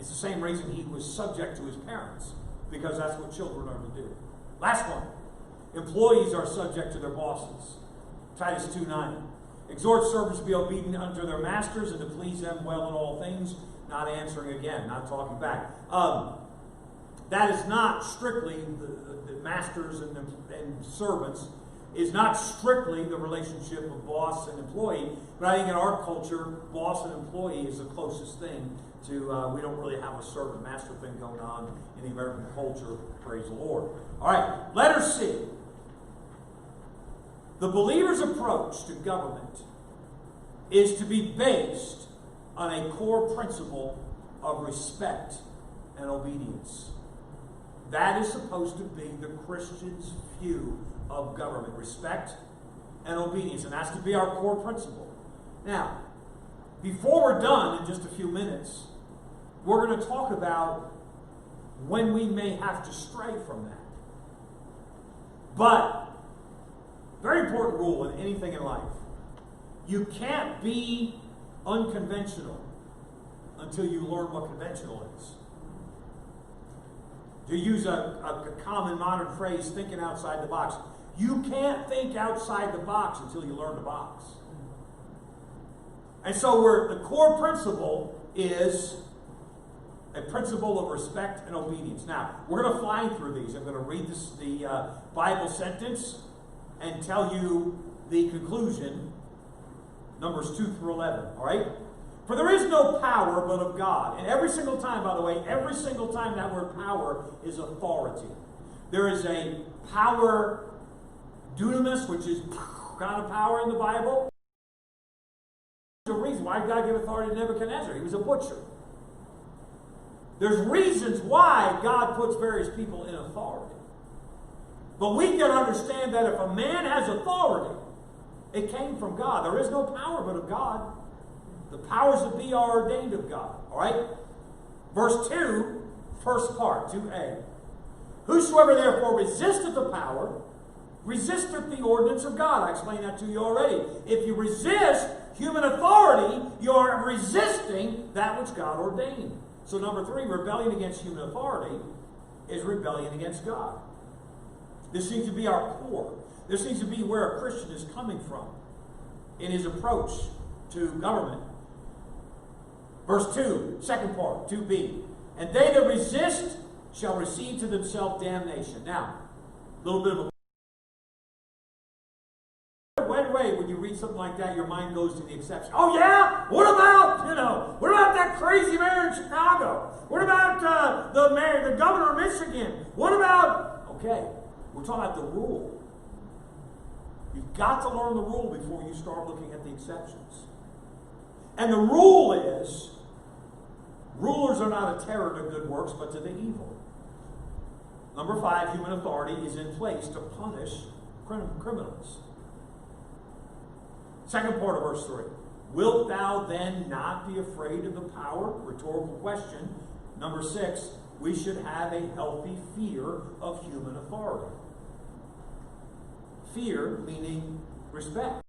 It's the same reason he was subject to his parents, because that's what children are to do. Last one. Employees are subject to their bosses. Titus 2:9. Exhort servants to be obedient unto their masters and to please them well in all things, not answering again, not talking back. That is not strictly the masters and servants, is not strictly the relationship of boss and employee, but I think in our culture, boss and employee is the closest thing to, we don't really have a servant-master thing going on in the American culture, praise the Lord. All right, letter C. The believer's approach to government is to be based on a core principle of respect and obedience. That is supposed to be the Christian's view of government, respect and obedience, and that's to be our core principle. Now, before we're done in just a few minutes, we're going to talk about when we may have to stray from that. But, very important rule in anything in life. You can't be unconventional until you learn what conventional is. To use a common modern phrase, thinking outside the box. You can't think outside the box until you learn the box. And so the core principle is a principle of respect and obedience. Now, we're going to fly through these. I'm going to read the Bible sentence and tell you the conclusion, Numbers 2 through 11. All right? For there is no power but of God. And every single time, by the way, every single time that word power is authority. There is a power, dunamis, which is kind of power in the Bible. There's a reason why God gave authority to Nebuchadnezzar. He was a butcher. There's reasons why God puts various people in authority. But we can understand that if a man has authority, it came from God. There is no power but of God. The powers that be are ordained of God. All right? Verse 2, first part, 2a. Whosoever therefore resisteth the power, resisteth the ordinance of God. I explained that to you already. If you resist human authority, you are resisting that which God ordained. So number 3, rebellion against human authority is rebellion against God. This seems to be our core. This seems to be where a Christian is coming from in his approach to government. Verse 2, second part, 2b. And they that resist shall receive to themselves damnation. Now, a little bit of a... Right away, when you read something like that, your mind goes to the exception. Oh yeah? What about, what about that crazy mayor in Chicago? What about the governor of Michigan? What about... Okay, we're talking about the rule. You've got to learn the rule before you start looking at the exceptions. And the rule is, rulers are not a terror to good works, but to the evil. Number 5, human authority is in place to punish criminals. Second part of verse 3. Wilt thou then not be afraid of the power? Rhetorical question. Number 6, we should have a healthy fear of human authority. Fear meaning respect.